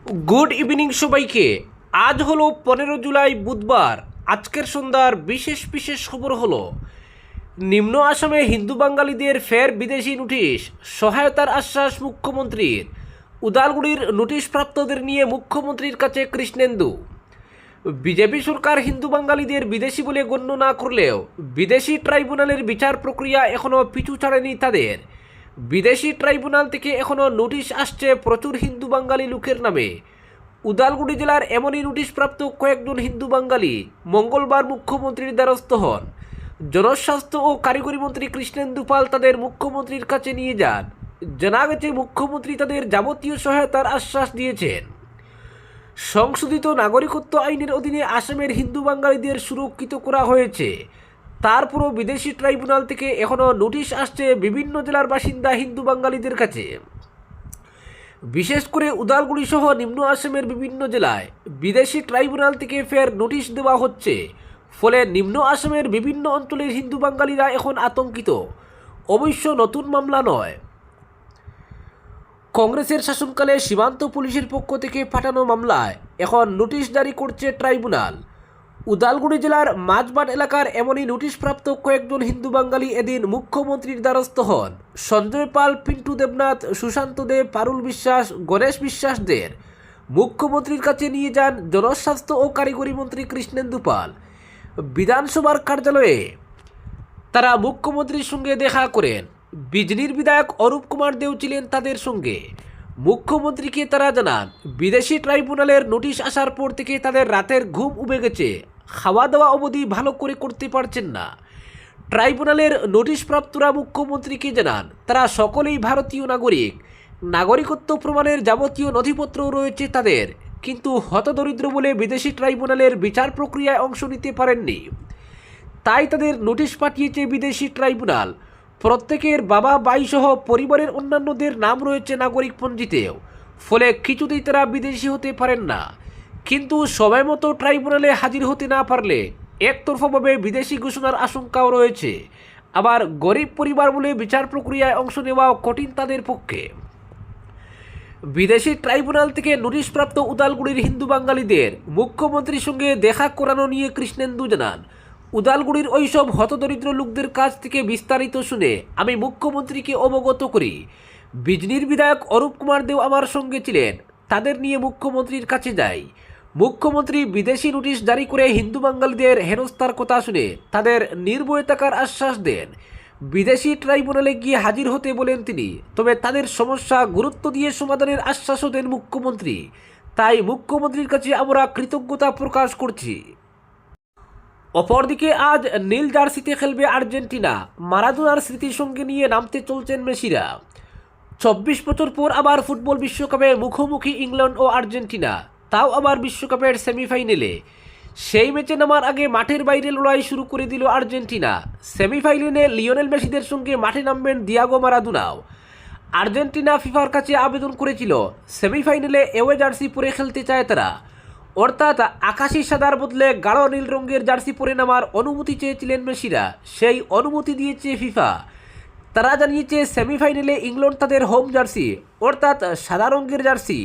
Good evening সবাইকে। আজ হলো 15 জুলাই বুধবার। আজকের সন্ধ্যার বিশেষ বিশেষ খবর হলো নিম্ন আসামে হিন্দু বাঙালিদের ফের বিদেশি নোটিশ, সহায়তার আশ্বাস মুখ্যমন্ত্রীর। উদালগুড়ির নোটিশপ্রাপ্তদের নিয়ে মুখ্যমন্ত্রীর কাছে কৃষ্ণেন্দু। বিজেপি সরকার হিন্দু বাঙালিদের বিদেশি বলে গণ্য না করলেও বিদেশি ট্রাইব্যুনালের বিচার প্রক্রিয়া এখনও পিছু ছাড়েনি তাদের। বিদেশি ট্রাইব্যুনাল থেকে এখনও নোটিশ আসছে প্রচুর হিন্দু বাঙালি লোকের নামে। উদালগুড়ি জেলার এমনই নোটিশপ্রাপ্ত কয়েকজন হিন্দু বাঙালি মঙ্গলবার মুখ্যমন্ত্রীর দ্বারস্থ হন। জনস্বাস্থ্য ও কারিগরি মন্ত্রী কৃষ্ণেন্দু পাল তাদের মুখ্যমন্ত্রীর কাছে নিয়ে যান। জানা গেছে মুখ্যমন্ত্রী তাদের যাবতীয় সহায়তার আশ্বাস দিয়েছেন। সংশোধিত নাগরিকত্ব আইনের অধীনে আসামের হিন্দু বাঙালিদের সুরক্ষিত করা হয়েছে। তারপরও বিদেশি ট্রাইব্যুনাল থেকে এখনও নোটিশ আসছে বিভিন্ন জেলার বাসিন্দা হিন্দু বাঙালিদের কাছে। বিশেষ করে উদালগুড়ি সহ নিম্ন আসামের বিভিন্ন জেলায় বিদেশি ট্রাইব্যুনাল থেকে ফের নোটিশ দেওয়া হচ্ছে। ফলে নিম্ন আসামের বিভিন্ন অঞ্চলের হিন্দু বাঙালিরা এখন আতঙ্কিত। অবশ্য নতুন মামলা নয়, কংগ্রেসের শাসনকালে সীমান্ত পুলিশের পক্ষ থেকে পাঠানো মামলায় এখন নোটিশ জারি করছে ট্রাইব্যুনাল। উদালগুড়ি জেলার মাঝবাট এলাকার এমনই নোটিশপ্রাপ্ত কয়েকজন হিন্দু বাঙালি এদিন মুখ্যমন্ত্রীর দ্বারস্থ হন। সঞ্জয় পাল, পিন্টু দেবনাথ, সুশান্ত দেব, পারুল বিশ্বাস, গণেশ বিশ্বাসদের মুখ্যমন্ত্রীর কাছে নিয়ে যান জনস্বাস্থ্য ও কারিগরি মন্ত্রী কৃষ্ণেন্দু পাল। বিধানসভার কার্যালয়ে তারা মুখ্যমন্ত্রীর সঙ্গে দেখা করেন। বিজনির বিধায়ক অরূপ কুমার দেও ছিলেন তাদের সঙ্গে। মুখ্যমন্ত্রীকে তারা জানান, বিদেশি ট্রাইব্যুনালের নোটিশ আসার পর থেকে তাদের রাতের ঘুম উবে গেছে, খাওয়া দাওয়া অবধি ভালো করে করতে পারছেন না। ট্রাইব্যুনালের নোটিশপ্রাপ্তরা মুখ্যমন্ত্রীকে জানান তারা সকলেই ভারতীয় নাগরিক, নাগরিকত্ব প্রমাণের যাবতীয় নথিপত্র রয়েছে তাদের, কিন্তু হতদরিদ্র বলে বিদেশি ট্রাইব্যুনালের বিচার প্রক্রিয়ায় অংশ নিতে পারেননি। তাই তাদের নোটিশ পাঠিয়েছে বিদেশি ট্রাইব্যুনাল। প্রত্যেকের বাবা ভাই সহ পরিবারের অন্যান্যদের নাম রয়েছে নাগরিক পঞ্জিতেও, ফলে কিছুতেই তারা বিদেশি হতে পারেন না। কিন্তু সময় মতো ট্রাইব্যুনালে হাজির হতে না পারলে একতরফাভাবে বিদেশি ঘোষণার আশঙ্কাও রয়েছে। আবার গরিব পরিবার বলে বিচার প্রক্রিয়ায় অংশ নেওয়াও কঠিন তাদের পক্ষে। বিদেশি ট্রাইব্যুনাল থেকে নোটিশপ্রাপ্ত উদালগুড়ির হিন্দু বাঙালিদের মুখ্যমন্ত্রীর সঙ্গে দেখা করানো নিয়ে কৃষ্ণেন্দু জানান, উদালগুড়ির ওইসব হতদরিদ্র লোকদের কাছ থেকে বিস্তারিত শুনে আমি মুখ্যমন্ত্রীকে অবগত করি। বিজনির বিধায়ক অরূপ কুমার দেও আমার সঙ্গে ছিলেন, তাদের নিয়ে মুখ্যমন্ত্রীর কাছে যাই। মুখ্যমন্ত্রী বিদেশি নোটিশ জারি করে হিন্দু বাঙালিদের হেনস্থার কথা শুনে তাদের নির্ভয়ে থাকার আশ্বাস দেন। বিদেশি ট্রাইব্যুনালে গিয়ে হাজির হতে বলেন তিনি, তবে তাদের সমস্যা গুরুত্ব দিয়ে সমাধানের আশ্বাসও দেন মুখ্যমন্ত্রী। তাই মুখ্যমন্ত্রীর কাছে আমরা কৃতজ্ঞতা প্রকাশ করছি। অপরদিকে আজ নীল জার্সিতে খেলবে আর্জেন্টিনা। মারাদোনার স্মৃতির সঙ্গে নিয়ে নামতে চলছেন মেসিরা। 24 বছর পর আবার ফুটবল বিশ্বকাপে মুখোমুখি ইংল্যান্ড ও আর্জেন্টিনা, তাও আবার বিশ্বকাপের সেমিফাইনালে। সেই ম্যাচে নামার আগে মাঠের বাইরে লড়াই শুরু করে দিল আর্জেন্টিনা। সেমিফাইনালে লিওনেল মেসিদের সঙ্গে মাঠে নামবেন দিয়াগো মারাদোনাও। আর্জেন্টিনা ফিফার কাছে আবেদন করেছিল সেমিফাইনালে এওয়ে জার্সি পরে খেলতে চায় তারা, অর্থাৎ আকাশি সাদার বদলে গাঢ় নীল রঙের জার্সি পরে নামার অনুমতি চেয়েছিলেন মেসিরা। সেই অনুমতি দিয়েছে ফিফা। তারা জানিয়েছে সেমিফাইনালে ইংল্যান্ড তাদের হোম জার্সি অর্থাৎ সাদা রঙের জার্সি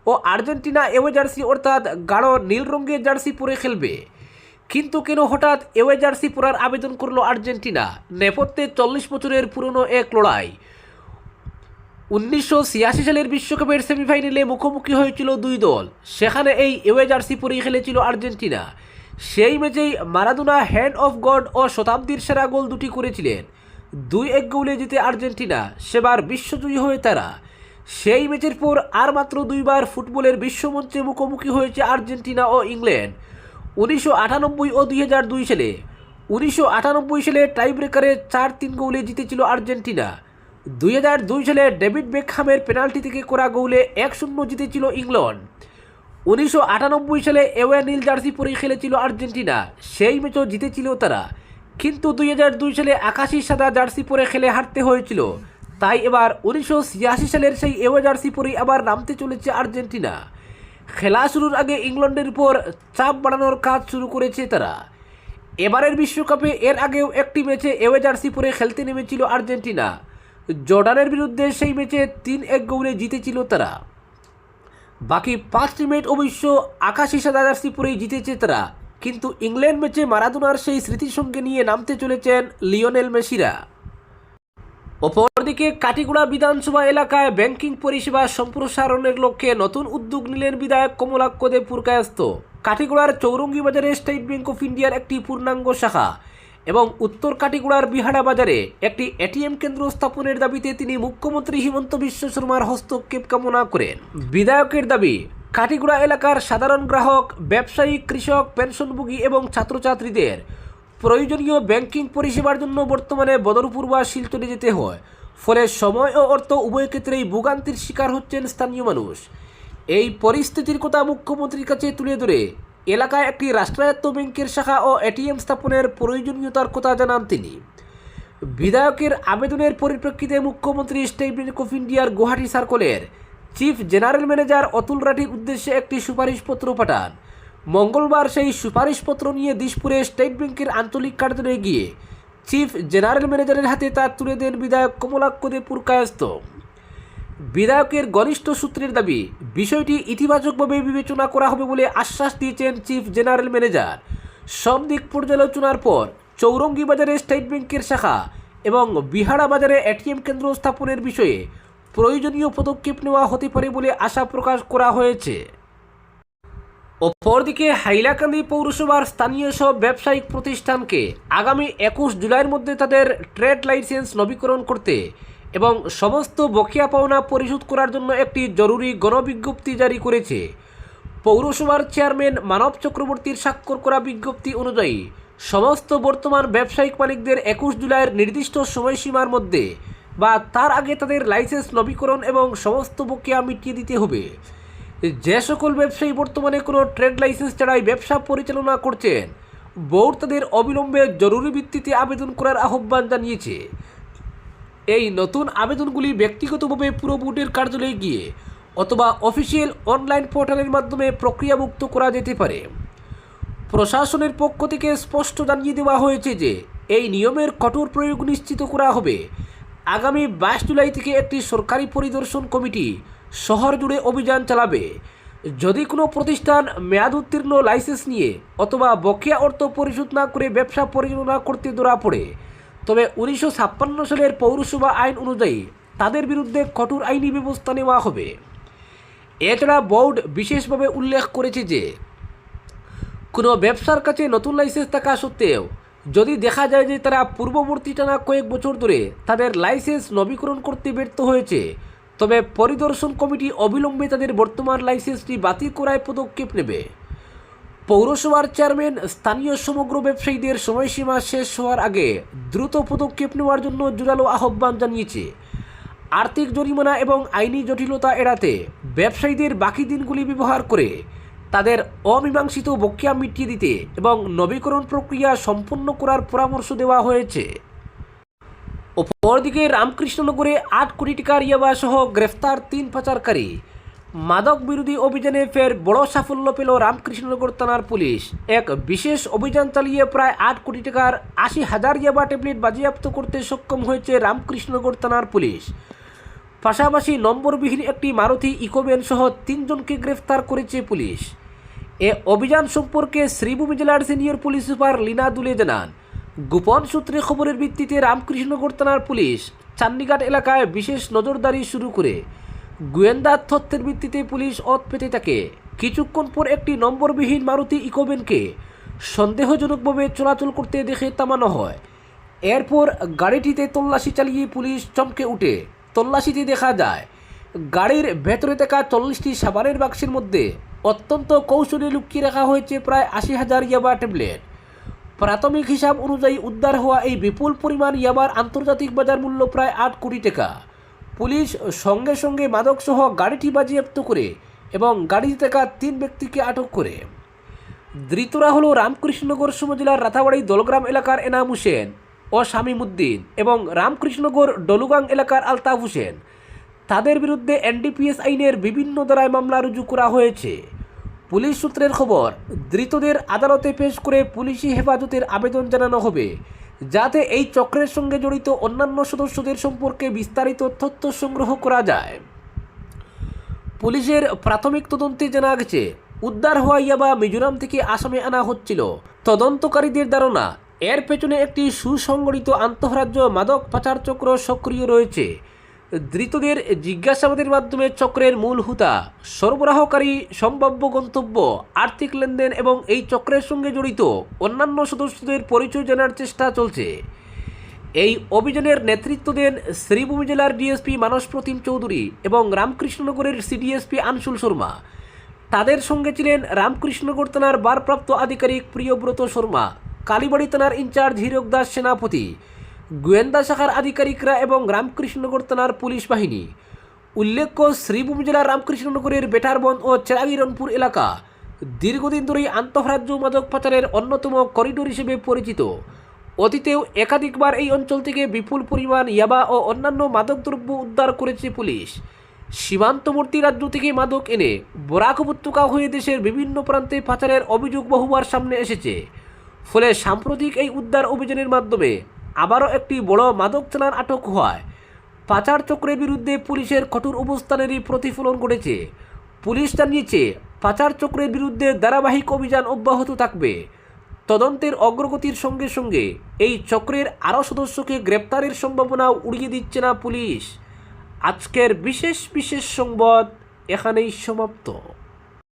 ও আর্জেন্টিনা এওয়ে জার্সি অর্থাৎ গাঢ় নীল রঙের জার্সি পরে খেলবে। কিন্তু কেন হঠাৎ এওয়ে জার্সি পরার আবেদন করলো আর্জেন্টিনা? নেপথ্যে 40 বছরের পুরনো এক লড়াই। 1986 সালের বিশ্বকাপের সেমিফাইনালে মুখোমুখি হয়েছিল দুই দল, সেখানে এই এওয়ে জার্সি পরেই খেলেছিল আর্জেন্টিনা। সেই ম্যাচেই মারাদোনা হ্যান্ড অফ গড ও শতাব্দীর সেরা গোল দুটি করেছিলেন। 2-1 গোলে জিতে আর্জেন্টিনা সেবার বিশ্বজয়ী হয়ে তারা। সেই ম্যাচের পর আর মাত্র দুইবার ফুটবলের বিশ্বমঞ্চে মুখোমুখি হয়েছে আর্জেন্টিনা ও ইংল্যান্ড, 1998 ও 2002 সালে। 1998 সালে টাইব্রেকারে 4-3 গোলে জিতেছিল আর্জেন্টিনা। 2002 সালে ডেভিড বেকহামের পেনাল্টি থেকে করা গোলে 1-0 জিতেছিল ইংল্যান্ড। 1998 সালে এওয়ে নীল জার্সি পরে খেলেছিল আর্জেন্টিনা, সেই ম্যাচও জিতেছিল তারা। কিন্তু 2002 সালে আকাশি সাদা জার্সি পরে খেলে হারতে হয়েছিল। তাই এবার 1986 সালের সেই এওয়ে জার্সি পরেই আবার নামতে চলেছে আর্জেন্টিনা। খেলা শুরুর আগে ইংল্যান্ডের উপর চাপ বাড়ানোর কাজ শুরু করেছে তারা। এবারের বিশ্বকাপে এর আগেও একটি ম্যাচে এওয়ে জার্সি পরে খেলতে নেমেছিল আর্জেন্টিনা। জর্ডানের বিরুদ্ধে সেই ম্যাচে 3-1 গোলে জিতেছিল তারা। বাকি 5টি ম্যাচ অবশ্য আকাশি সাদা জার্সি পরেই জিতেছে তারা, কিন্তু ইংল্যান্ড ম্যাচে মারাদোনার সেই স্মৃতির সঙ্গে নিয়ে নামতে চলেছেন লিওনেল মেসিরা। অপরদিকে কাটিগুড়া বিধানসভা এলাকায় ব্যাংকিং পরিষেবা সম্প্রসারণের লক্ষ্যে নতুন উদ্যোগ নিলেন বিধায়ক কমলাক্ষ দেব পুরকায়স্থ। কাটিগুড়ার চৌরঙ্গি বাজারে স্টেট ব্যাংক অফ ইন্ডিয়ার একটি পূর্ণাঙ্গ শাখা এবং উত্তর কাটিগুড়ার বিহাড়া বাজারে একটি এটিএম কেন্দ্র স্থাপনের দাবিতে তিনি মুখ্যমন্ত্রী হিমন্ত বিশ্ব শর্মার হস্তক্ষেপ কামনা করেন। বিধায়কের দাবি, কাটিগুড়া এলাকার সাধারণ গ্রাহক, ব্যবসায়ী, কৃষক, পেনশনভোগী এবং ছাত্রছাত্রীদের প্রয়োজনীয় ব্যাংকিং পরিষেবার জন্য বর্তমানে বদরপুর বা শিলচরে যেতে হয়, ফলে সময় ও অর্থ উভয় ক্ষেত্রেই ভোগান্তির শিকার হচ্ছেন স্থানীয় মানুষ। এই পরিস্থিতির কথা মুখ্যমন্ত্রীর কাছে তুলে ধরে এলাকায় একটি রাষ্ট্রায়ত্ত ব্যাংকের শাখা ও এটিএম স্থাপনের প্রয়োজনীয়তার কথা জানান তিনি। বিধায়কের আবেদনের পরিপ্রেক্ষিতে মুখ্যমন্ত্রী স্টেট ব্যাংক অফ ইন্ডিয়ার গুয়াহাটি সার্কেলের চিফ জেনারেল ম্যানেজার অতুল রাঠির উদ্দেশ্যে একটি সুপারিশপত্র পাঠান। মঙ্গলবার সেই সুপারিশপত্র নিয়ে দিশপুরে স্টেট ব্যাংকের আঞ্চলিক কার্যালয়ে গিয়ে চিফ জেনারেল ম্যানেজারের হাতে তা তুলে দেন বিধায়ক কমলাক্ষ দেব পুরকায়স্থ। বিধায়কের ঘনিষ্ঠ সূত্রের দাবি, বিষয়টি ইতিবাচকভাবে বিবেচনা করা হবে বলে আশ্বাস দিয়েছেন চিফ জেনারেল ম্যানেজার। সব দিক পর্যালোচনার পর চৌরঙ্গি বাজারে স্টেট ব্যাংকের শাখা এবং বিহাড়া বাজারে এটিএম কেন্দ্র স্থাপনের বিষয়ে প্রয়োজনীয় পদক্ষেপ নেওয়া হতে পারে বলে আশা প্রকাশ করা হয়েছে। অপরদিকে হাইলাকান্দি পৌরসভার স্থানীয় সব ব্যবসায়িক প্রতিষ্ঠানকে আগামী 21 জুলাইয়ের মধ্যে তাদের ট্রেড লাইসেন্স নবীকরণ করতে এবং সমস্ত বকেয়া পাওনা পরিশোধ করার জন্য একটি জরুরি গণবিজ্ঞপ্তি জারি করেছে। পৌরসভার চেয়ারম্যান মানব চক্রবর্তীর স্বাক্ষর করা বিজ্ঞপ্তি অনুযায়ী সমস্ত বর্তমান ব্যবসায়িক মালিকদের 21 জুলাইয়ের নির্দিষ্ট সময়সীমার মধ্যে বা তার আগে তাদের লাইসেন্স নবীকরণ এবং সমস্ত বকেয়া মিটিয়ে দিতে হবে। যে সকল ব্যবসায়ী বর্তমানে কোনো ট্রেড লাইসেন্স ছাড়াই ব্যবসা পরিচালনা করছেন, বোর্ড তাদের অবিলম্বে জরুরি ভিত্তিতে আবেদন করার আহ্বান জানিয়েছে। এই নতুন আবেদনগুলি ব্যক্তিগতভাবে পুরো বোর্ডের কার্যালয়ে গিয়ে অথবা অফিসিয়াল অনলাইন পোর্টালের মাধ্যমে প্রক্রিয়াভুক্ত করা যেতে পারে। প্রশাসনের পক্ষ থেকে স্পষ্ট জানিয়ে দেওয়া হয়েছে যে এই নিয়মের কঠোর প্রয়োগ নিশ্চিত করা হবে। আগামী 22 জুলাই থেকে একটি সরকারি পরিদর্শন কমিটি শহর জুড়ে অভিযান চালাবে। যদি কোনো প্রতিষ্ঠান মেয়াদ উত্তীর্ণ লাইসেন্স নিয়ে অথবা বকেয়া অর্থ পরিশোধ না করে ব্যবসা পরিচালনা করতে ধরা পড়ে, তবে 1956 সালের পৌরসভা আইন অনুযায়ী তাদের বিরুদ্ধে কঠোর আইনি ব্যবস্থা নেওয়া হবে। এছাড়া বোর্ড বিশেষভাবে উল্লেখ করেছে যে কোনো ব্যবসার কাছে নতুন লাইসেন্স থাকা সত্ত্বেও যদি দেখা যায় যে তারা পূর্ববর্তী টানা কয়েক বছর ধরে তাদের লাইসেন্স নবীকরণ করতে ব্যর্থ হয়েছে, তবে পরিদর্শন কমিটি অবিলম্বে তাদের বর্তমান লাইসেন্সটি বাতিল করায় পদক্ষেপ নেবে। পৌরসভার চেয়ারম্যান স্থানীয় সমগ্র ব্যবসায়ীদের সময়সীমা শেষ হওয়ার আগে দ্রুত পদক্ষেপ নেওয়ার জন্য জোরালো আহ্বান জানিয়েছে। আর্থিক জরিমানা এবং আইনি জটিলতা এড়াতে ব্যবসায়ীদের বাকি দিনগুলি ব্যবহার করে তাদের অমীমাংসিত বকেয়া মিটিয়ে দিতে এবং নবীকরণ প্রক্রিয়া সম্পন্ন করার পরামর্শ দেওয়া হয়েছে। অপরদিকে রামকৃষ্ণনগরে 8 কোটি টাকার ইয়াবা সহ গ্রেফতার 3 পাচারকারী। মাদক বিরোধী অভিযানে ফের বড় সাফল্য পেল রামকৃষ্ণনগর থানার পুলিশ। এক বিশেষ অভিযান চালিয়ে প্রায় 8 কোটি টাকার 80,000 ইয়াবা ট্যাবলেট বাজেয়াপ্ত করতে সক্ষম হয়েছে রামকৃষ্ণনগর থানার পুলিশ। পাশাপাশি নম্বরবিহীন একটি মারুতি ইকোভ্যান সহ 3 জনকে গ্রেফতার করেছে পুলিশ। এ অভিযান সম্পর্কে শ্রীভূমি জেলার সিনিয়র পুলিশ সুপার লীনা দুলে জানান, গোপন সূত্রে খবরের ভিত্তিতে রামকৃষ্ণনগর থানার পুলিশ চান্দিঘাট এলাকায় বিশেষ নজরদারি শুরু করে গোয়েন্দা তথ্যের ভিত্তিতে পুলিশ অত পেতে থাকে। কিছুক্ষণ পর একটি নম্বরবিহীন মারুতি ইকোভ্যানকে সন্দেহজনকভাবে চলাচল করতে দেখে থামানো হয়। এরপর গাড়িটিতে তল্লাশি চালিয়ে পুলিশ চমকে উঠে। তল্লাশিতে দেখা যায় গাড়ির ভেতরে থাকা 40টি সাবানের বাক্সের মধ্যে অত্যন্ত কৌশলে লুকিয়ে রাখা হয়েছে প্রায় 80,000 ইয়াবা ট্যাবলেট। প্রাথমিক হিসাব অনুযায়ী উদ্ধার হওয়া এই বিপুল পরিমাণ ইয়াবার আন্তর্জাতিক বাজার মূল্য প্রায় 8 কোটি টাকা। পুলিশ সঙ্গে সঙ্গে মাদকসহ গাড়িটি বাজেয়াপ্ত করে এবং গাড়িতে থাকা 3 ব্যক্তিকে আটক করে। ধৃতরা হল রামকৃষ্ণনগর উপজেলার রাতাবাড়ি দলগ্রাম এলাকার এনাম হোসেন ও শামীম উদ্দিন এবং রামকৃষ্ণনগর ডলুগাং এলাকার আলতাফ হোসেন। তাদের বিরুদ্ধে এনডিপিএস আইনের বিভিন্ন ধারায় মামলা রুজু করা হয়েছে। পুলিশ সূত্রের খবর, ধৃতদের আদালতে পেশ করে পুলিশি হেফাজতের আবেদন জানানো হবে, যাতে এই চক্রের সঙ্গে জড়িত অন্যান্য সদস্যদের সম্পর্কে বিস্তারিত তথ্য সংগ্রহ করা যায়। পুলিশের প্রাথমিক তদন্তে জানা গেছে উদ্ধার হওয়া ইয়াবা মিজোরাম থেকে আসামে আনা হচ্ছিল। তদন্তকারীদের ধারণা এর পেছনে একটি সুসংগঠিত আন্তঃরাজ্য মাদক পাচার চক্র সক্রিয় রয়েছে। ধৃতদের জিজ্ঞাসাবাদের মাধ্যমে চক্রের মূল হুতা, সরবরাহকারী, সম্ভাব্য গন্তব্য, আর্থিক লেনদেন এবং এই চক্রের সঙ্গে জড়িত অন্যান্য সদস্যদের পরিচয় জানার চেষ্টা চলছে। এই অভিযানের নেতৃত্ব দেন শ্রীভূমি জেলার ডিএসপি মানস প্রতিম চৌধুরী এবং রামকৃষ্ণনগরের সিডিএসপি আনশুল শর্মা। তাদের সঙ্গে ছিলেন রামকৃষ্ণনগর থানার ভারপ্রাপ্ত আধিকারিক প্রিয়ব্রত শর্মা, কালীবাড়ি থানার ইনচার্জ হীরক দাস সেনাপতি, গোয়েন্দা শাখার আধিকারিকরা এবং রামকৃষ্ণনগর থানার পুলিশ বাহিনী। উল্লেখ্য, শ্রীভূমি জেলার রামকৃষ্ণনগরের বেটারবন ও চেরাগিরনপুর এলাকা দীর্ঘদিন ধরেই আন্তঃরাজ্য মাদক পাচারের অন্যতম করিডোর হিসেবে পরিচিত। অতীতেও একাধিকবার এই অঞ্চল থেকে বিপুল পরিমাণ ইয়াবা ও অন্যান্য মাদকদ্রব্য উদ্ধার করেছে পুলিশ। সীমান্তবর্তী রাজ্য থেকে মাদক এনে বরাক উপত্যকা হয়ে দেশের বিভিন্ন প্রান্তে পাচারের অভিযোগ বহুবার সামনে এসেছে। ফলে সাম্প্রতিক এই উদ্ধার অভিযানের মাধ্যমে আবারও একটি বড় মাদক চালান আটক হয়। পাচার চক্রের বিরুদ্ধে পুলিশের কঠোর অবস্থানেরই প্রতিফলন ঘটেছে। পুলিশ জানিয়েছে, পাচার চক্রের বিরুদ্ধে ধারাবাহিক অভিযান অব্যাহত থাকবে। তদন্তের অগ্রগতির সঙ্গে সঙ্গে এই চক্রের আরও সদস্যকে গ্রেপ্তারের সম্ভাবনাও উড়িয়ে দিচ্ছে না পুলিশ। আজকের বিশেষ সংবাদ এখানেই সমাপ্ত।